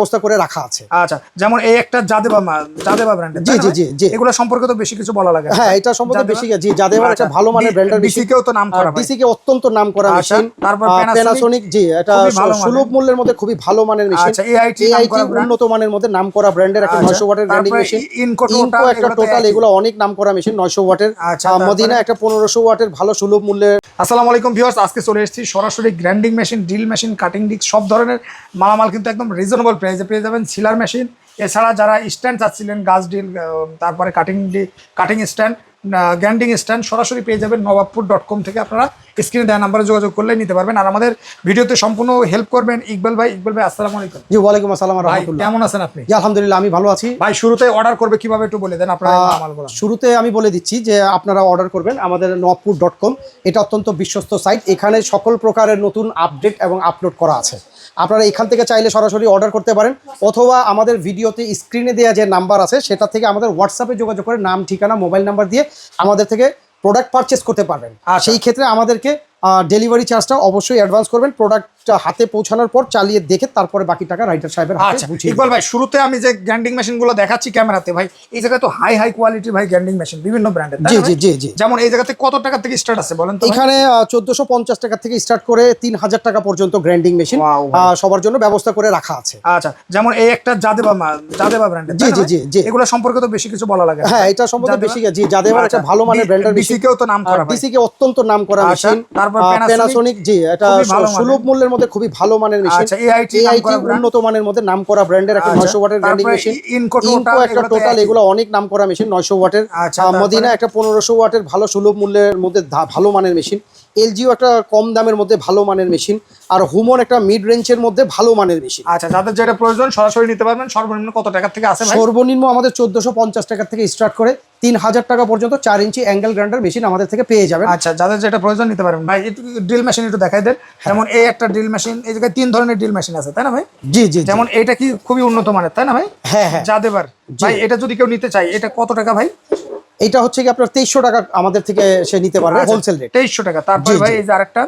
ব্যবস্থা করে রাখা আছে। আচ্ছা, যেমন এই একটা জাদেবা ব্র্যান্ডের। জি জি জি জি, এগুলো সম্পর্কে তো বেশি কিছু বলা লাগে। হ্যাঁ, এটা সম্পর্কে বেশি জি, জাদেবা একটা ভালো মানের ব্র্যান্ডের মেশিন। ডিসি কেও তো নাম করা ভাই। ডিসি কে অত্যন্ত নাম করা মেশিন। তারপর প্যানাসোনিক, জি, এটা সুলভ মূল্যের মধ্যে খুবই ভালো মানের মেশিন। আচ্ছা, এআইটি উন্নত মানের মধ্যে নাম করা ব্র্যান্ডের একটা 900 ওয়াটের গ্রাইন্ডিং মেশিন। ইনকো একটা টোটাল, এগুলো অনেক নাম করা মেশিন 900 ওয়াটের। মদিনা একটা 1500 ওয়াটের ভালো সুলভ মূল্যের। আসসালামু আলাইকুম ভিউয়ার্স, আজকে চলে এসেছি সরাসরি grinding machine, drill machine, cutting disc সব ধরনের মালামাল কিন্তু একদম রিজনেবল প্রাইসে পেয়ে যাবেন। সিলার মেশিন, এছাড়া যারা স্ট্যান্ড চাচ্ছিলেন, গাছ ড্রিল, তারপরে কাটিং স্ট্যান্ড, গ্রাইন্ডিং স্ট্যান্ড সরাসরি পেয়ে যাবেন নবাবপুর.com থেকে। আপনারা স্ক্রিনে দেওয়া নাম্বারে যোগাযোগ করলে নিতে পারবেন। আর আমাদের ভিডিওতে সম্পূর্ণ হেল্প করবেন ইকবাল ভাই। ইকবাল ভাই আসসালামু আলাইকুম। জি, ওয়ালাইকুম আসসালাম ওয়া রাহমাতুল্লাহ। কেমন আছেন আপনি? জি, আলহামদুলিল্লাহ, আমি ভালো আছি ভাই। শুরুতে অর্ডার করবে কিভাবে একটু বলে দেন আপনারা মালগুলো। শুরুতে আমি বলে দিচ্ছি যে আপনারা অর্ডার করবেন আমাদের নবাবপুর.com। এটা অত্যন্ত বিশ্বস্ত সাইট। এখানে সকল প্রকারের নতুন আপডেট এবং আপলোড করা আছে। আপনারা এখান থেকে চাইলে সরাসরি অর্ডার করতে পারেন, অথবা আমাদের ভিডিওতে স্ক্রিনে দেওয়া যে নাম্বার আছে সেটা থেকে আমাদের হোয়াটসঅ্যাপে যোগাযোগ করে নাম, ঠিকানা, মোবাইল নাম্বার দিয়ে আমাদের থেকে প্রোডাক্ট পারচেজ করতে পারবেন। আর সেই ক্ষেত্রে আমাদেরকে ডেলিভারি চার্জটা অবশ্যই অ্যাডভান্স করবেন। প্রোডাক্টটা হাতে পৌঁছানোর পর চালিয়ে দেখে তারপরে বাকি টাকা রাইটার সাহেবের হাতে বুঝিয়ে। ইকবাল ভাই, শুরুতে আমি যে গ্রাইন্ডিং মেশিনগুলো দেখাচ্ছি ক্যামেরাতে, ভাই এই জায়গায় তো হাই কোয়ালিটি ভাই গ্রাইন্ডিং মেশিন বিভিন্ন ব্র্যান্ডের। জি জি জি জি। যেমন এই জায়গাতে কত টাকা থেকে স্টার্ট আছে বলেন তো? এখানে 1450 টাকা থেকে স্টার্ট করে 3000 টাকা পর্যন্ত গ্রাইন্ডিং মেশিন সবার জন্য ব্যবস্থা করে রাখা আছে। আচ্ছা, যেমন এই একটা জাদেবা ব্র্যান্ডের। জি জি জি জি, এগুলো সম্পর্কে তো বেশি কিছু বলা লাগে। হ্যাঁ, এটা সম্পর্কে বেশি জি, জাদেবা একটা ভালো মানের ব্র্যান্ডের মেশিন। ডিসি কেও তো নাম করা ভাই। ডিসি কে অত্যন্ত নাম করা মেশিন। তারপর প্যানাসোনিক, জি, এটা সুলভ মূল্যের মধ্যে খুবই ভালো মানের মেশিন। আচ্ছা, এআইটি উন্নত মানের মধ্যে নাম করা ব্র্যান্ডের একটা 900 ওয়াটের গ্রাইন্ডিং মেশিন। ইনকো একটা টোটাল, এগুলো অনেক নাম করা মেশিন 900 ওয়াটের। মদিনা একটা 1500 ওয়াটের ভালো সুলভ মূল্যের মধ্যে ভালো মানের মেশিন। এলজিও একটা কম দামের মধ্যে ভালো মানের মেশিন। আর হুমন একটা মিড রেঞ্জের মধ্যে ভালো মানের মেশিন। আচ্ছা, যাদের যেটা প্রয়োজন সরাসরি নিতে পারবেন। সর্বনিম্ন কত টাকা থেকে আছে ভাই? সর্বনিম্ন আমাদের 1450 টাকা থেকে স্টার্ট করে 3000 টাকা পর্যন্ত 4 ইঞ্চি অ্যাঙ্গেল গ্রাইন্ডার মেশিন আমাদের থেকে পেয়ে যাবেন। আচ্ছা, যাদের যেটা প্রয়োজন নিতে পারবেন ভাই। ড্রিল মেশিন একটু দেখাই দেন। যেমন এই একটা ড্রিল মেশিন, এই জায়গায় 3 ধরনের ড্রিল মেশিন আছে, তাই না ভাই? জি জি। যেমন এটা কি খুবই উন্নত মানের, তাই না ভাই? হ্যাঁ হ্যাঁ। জাদেবার ভাই, এটা যদি কেউ নিতে চায় এটা কত টাকা ভাই? এটা হচ্ছে কি আপনার 2300 টাকা আমাদের থেকে সে নিতে পারবে হোলসেল রেট। 2300 টাকা। তারপর ভাই এই যে আরেকটা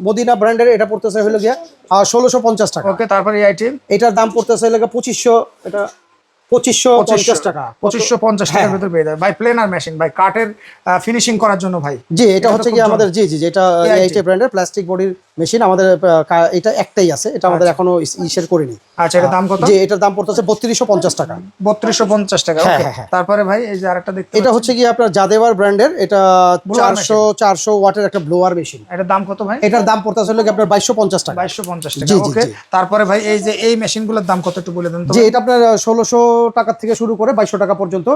মদিনা ব্র্যান্ডের, এটা পড়তেছে হলো গিয়া 1650 টাকা। ওকে, তারপর এই আইটেম, এটার দাম পড়তেছে হলো গিয়া 2500, এটা 2550 টাকা। 2550 টাকার ভিতর পেয়ে যায় ভাই। প্লেনার মেশিন ভাই, কাঠের ফিনিশিং করার জন্য ভাই। জি, এটা হচ্ছে কি আমাদের, জি জি, এটা এইটা ব্র্যান্ডের প্লাস্টিক বডির মেশিন আমাদের। এটা একটাই আছে, এটা আমাদের এখনো ইসের করিনি। আচ্ছা, এটার দাম কত? জি, এটার দাম পড়তেছে 3250 টাকা। 3250 টাকা। ওকে, তারপরে ভাই এই যে আরেকটা দেখতে, এটা হচ্ছে কি আপনার জাদেবার ব্র্যান্ডের, এটা 400 ওয়াটের একটা ব্লোয়ার মেশিন। এটার দাম কত ভাই? এটার দাম পড়তেছে হলো আপনার 2250 টাকা। 2250 টাকা। ওকে, তারপরে ভাই এই যে এই মেশিনগুলোর দাম কত একটু বলে দেন তো? জি, এটা আপনার 1600 টাকা থেকে শুরু করে 2200 টাকা পর্যন্ত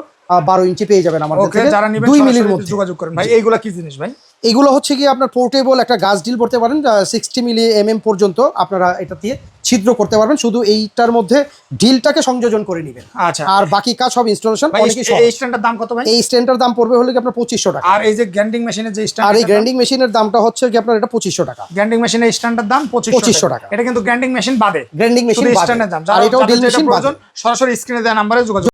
12 ইঞ্চি পেয়ে যাবেন আমাদের থেকে। যারা নেবেন 2 মিলির মধ্যে যোগাযোগ করেন ভাই। এইগুলা কি জিনিস ভাই? এগুলো হচ্ছে কি আপনার পোর্টেবল একটা গাছ ডিল করতে পারেন, 60 মিলি পর্যন্ত আপনারা এটা দিয়ে ছিদ্র করতে পারবেন। শুধু এইটার মধ্যে ডিলটাকে সংযোজন করে নেবেন। আচ্ছা, আর বাকি কাজ সব ইনস্টলেশন অনেকই সহজ। এই স্ট্যান্ডের দাম কত ভাই? এই স্ট্যান্ডের দাম পড়বে হলো কি আপনার 2500 টাকা। আর এই যে গ্রাইন্ডিং মেশিনের যে স্ট্যান্ড, আর এই গ্রাইন্ডিং মেশিনের দামটা হচ্ছে কি আপনার এটা 2500 টাকা। গ্রাইন্ডিং মেশিনের স্ট্যান্ডার্ড দাম 2500 টাকা। এটা কিন্তু গ্রাইন্ডিং মেশিন বাদে, গ্রাইন্ডিং মেশিন বাদে। স্ট্যান্ডার্ড দাম। আর এটাও ড্রিল মেশিন বাদে। সরাসরি স্ক্রিনে দেওয়া নম্বরে যোগাযোগ